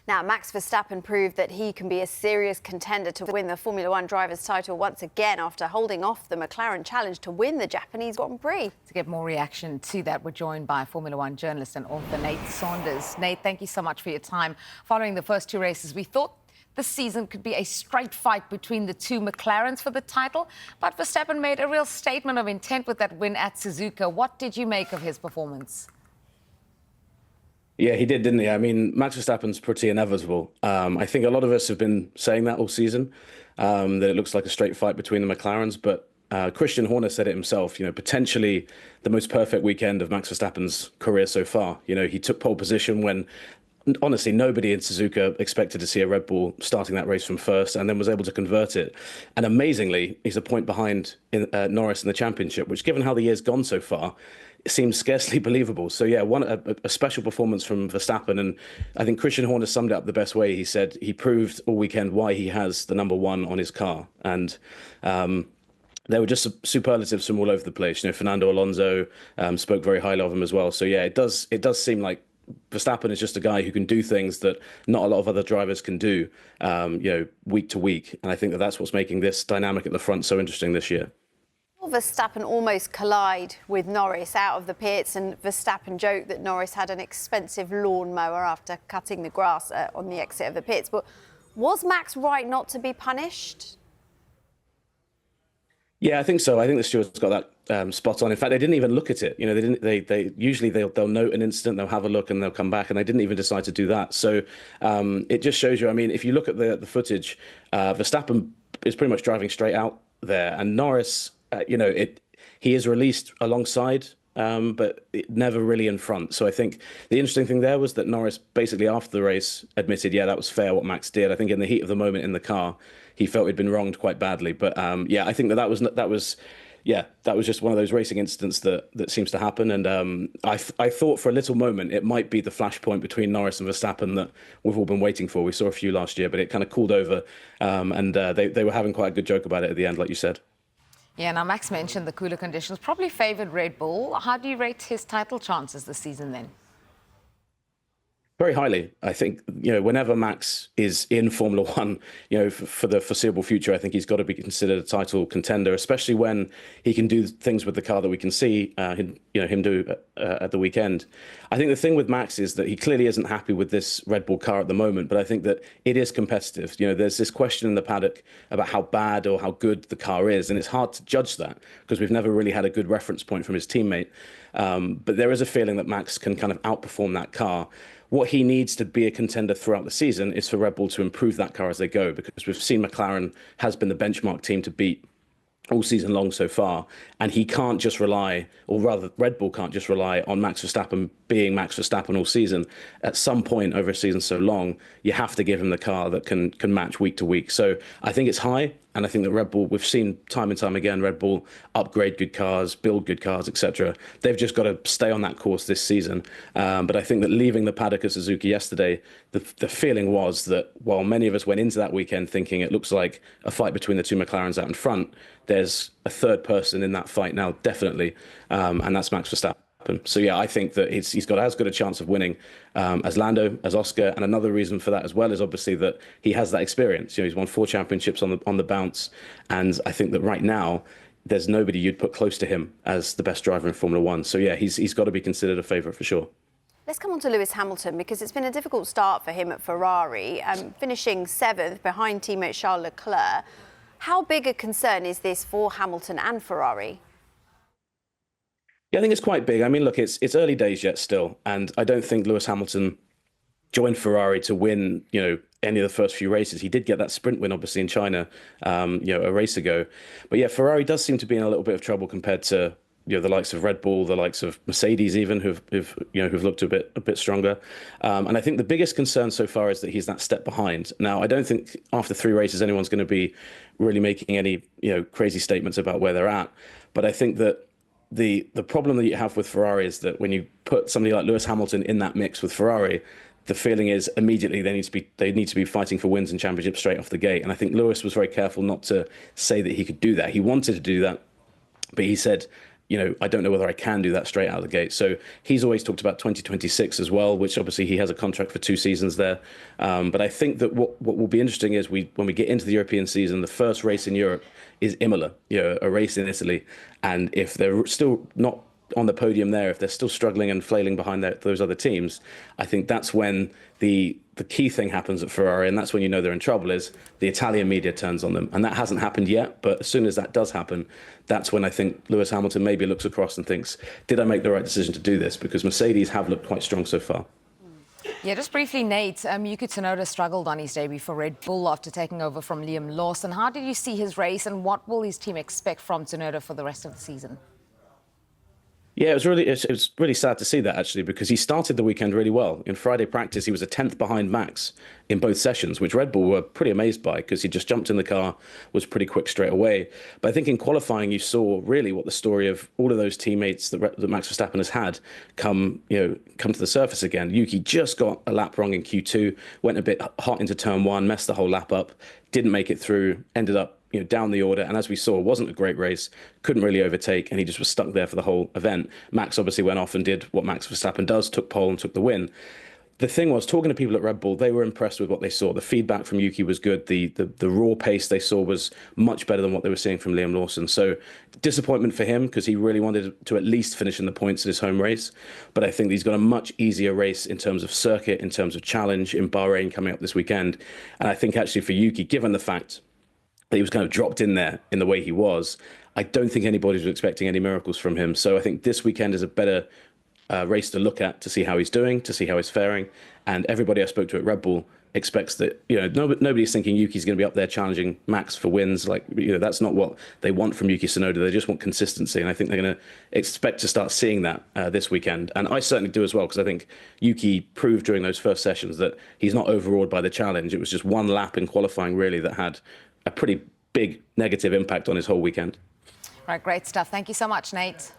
Now, Max Verstappen proved that he can be a serious contender to win the Formula One driver's title once again after holding off the McLaren challenge to win the Japanese Grand Prix. To get more reaction to that, we're joined by Formula One journalist and author Nate Saunders. Nate, thank you so much for your time. Following the first two races, we thought this season could be a straight fight between the two McLarens for the title, but Verstappen made a real statement of intent with that win at Suzuka. What did you make of his performance? Yeah, he did, didn't he? I mean, Max Verstappen's pretty inevitable. I think a lot of us have been saying that all season, that it looks like a straight fight between the McLarens. But Christian Horner said it himself, potentially the most perfect weekend of Max Verstappen's career so far. He took pole position when, honestly, nobody in Suzuka expected to see a Red Bull starting that race from first, and then was able to convert it. And amazingly, he's a point behind Norris in the championship, which, given how the year's gone so far, it seems scarcely believable. So yeah, a special performance from Verstappen, and I think Christian Horner summed it up the best way. He said he proved all weekend why he has the number one on his car, and there were just superlatives from all over the place. Fernando Alonso spoke very highly of him as well. So yeah, it does seem like Verstappen is just a guy who can do things that not a lot of other drivers can do, week to week. And I think that that's what's making this dynamic at the front so interesting this year. Verstappen almost collide with Norris out of the pits, and Verstappen joked that Norris had an expensive lawnmower after cutting the grass on the exit of the pits. But was Max right not to be punished? Yeah, I think so. I think the stewards got that spot on. In fact, they didn't even look at it. They usually they'll note an incident, they'll have a look, and they'll come back. And they didn't even decide to do that. So it just shows you. I mean, if you look at the footage, Verstappen is pretty much driving straight out there, and Norris, he is released alongside, but never really in front. So I think the interesting thing there was that Norris basically after the race admitted, yeah, that was fair what Max did. I think in the heat of the moment in the car, he felt he'd been wronged quite badly. But yeah, I think that was just one of those racing incidents that seems to happen. And I thought for a little moment it might be the flashpoint between Norris and Verstappen that we've all been waiting for. We saw a few last year, but it kind of cooled over, and they were having quite a good joke about it at the end, like you said. Yeah, now Max mentioned the cooler conditions probably favoured Red Bull. How do you rate his title chances this season then? Very highly. I think, whenever Max is in Formula One, for the foreseeable future, I think he's got to be considered a title contender, especially when he can do things with the car that we can see him do at the weekend. I think the thing with Max is that he clearly isn't happy with this Red Bull car at the moment, but I think that it is competitive. There's this question in the paddock about how bad or how good the car is, and it's hard to judge that because we've never really had a good reference point from his teammate. But there is a feeling that Max can kind of outperform that car. What he needs to be a contender throughout the season is for Red Bull to improve that car as they go, because we've seen McLaren has been the benchmark team to beat all season long so far, and he can't just rely, or rather Red Bull can't just rely on Max Verstappen being Max Verstappen all season. At some point over a season so long, you have to give him the car that can match week to week. So I think it's high, and I think that Red Bull, we've seen time and time again, Red Bull upgrade good cars, build good cars, etc. They've just got to stay on that course this season. But I think that leaving the paddock at Suzuka yesterday, the feeling was that while many of us went into that weekend thinking it looks like a fight between the two McLarens out in front, there's a third person in that fight now, definitely, and that's Max Verstappen. So yeah, I think that he's got as good a chance of winning as Lando, as Oscar, and another reason for that as well is obviously that he has that experience. He's won 4 championships on the bounce, and I think that right now there's nobody you'd put close to him as the best driver in Formula One. So yeah, he's got to be considered a favourite for sure. Let's come on to Lewis Hamilton, because it's been a difficult start for him at Ferrari, finishing 7th behind teammate Charles Leclerc. How big a concern is this for Hamilton and Ferrari? Yeah, I think it's quite big. I mean, look, it's early days yet still, and I don't think Lewis Hamilton joined Ferrari to win, any of the first few races. He did get that sprint win, obviously, in China, a race ago. But yeah, Ferrari does seem to be in a little bit of trouble compared to, the likes of Red Bull, the likes of Mercedes, even who've looked a bit stronger. And I think the biggest concern so far is that he's that step behind. Now, I don't think after 3 races anyone's going to be really making any crazy statements about where they're at. But I think that the problem that you have with Ferrari is that when you put somebody like Lewis Hamilton in that mix with Ferrari, the feeling is immediately they need to be fighting for wins and championships straight off the gate. And I think Lewis was very careful not to say that he could do that. He wanted to do that, but he said, I don't know whether I can do that straight out of the gate. So he's always talked about 2026 as well, which obviously he has a contract for 2 seasons there. But I think that what will be interesting is when we get into the European season, the first race in Europe is Imola, a race in Italy. And if they're still not on the podium there, if they're still struggling and flailing behind those other teams, I think that's when the key thing happens at Ferrari, and that's when they're in trouble, is the Italian media turns on them. And that hasn't happened yet, but as soon as that does happen, that's when I think Lewis Hamilton maybe looks across and thinks, did I make the right decision to do this? Because Mercedes have looked quite strong so far. Yeah, just briefly, Nate, Yuki Tsunoda struggled on his debut for Red Bull after taking over from Liam Lawson. How did you see his race, and what will his team expect from Tsunoda for the rest of the season? Yeah, it was really sad to see that, actually, because he started the weekend really well. In Friday practice, he was a 10th behind Max in both sessions, which Red Bull were pretty amazed by, because he just jumped in the car, was pretty quick straight away. But I think in qualifying, you saw really what the story of all of those teammates that Max Verstappen has had come to the surface again. Yuki just got a lap wrong in Q2, went a bit hot into turn 1, messed the whole lap up, didn't make it through, ended up down the order, and as we saw, it wasn't a great race, couldn't really overtake, and he just was stuck there for the whole event. Max obviously went off and did what Max Verstappen does, took pole and took the win. The thing was, talking to people at Red Bull, they were impressed with what they saw. The feedback from Yuki was good. The raw pace they saw was much better than what they were seeing from Liam Lawson. So disappointment for him, because he really wanted to at least finish in the points in his home race. But I think he's got a much easier race in terms of circuit, in terms of challenge in Bahrain coming up this weekend. And I think actually for Yuki, given the fact that he was kind of dropped in there in the way he was, I don't think anybody was expecting any miracles from him. So I think this weekend is a better race to look at, to see how he's doing, to see how he's faring. And everybody I spoke to at Red Bull expects that, nobody's thinking Yuki's going to be up there challenging Max for wins. That's not what they want from Yuki Tsunoda. They just want consistency. And I think they're going to expect to start seeing that this weekend. And I certainly do as well, because I think Yuki proved during those first sessions that he's not overawed by the challenge. It was just one lap in qualifying, really, that had a pretty big negative impact on his whole weekend. Right, great stuff. Thank you so much, Nate.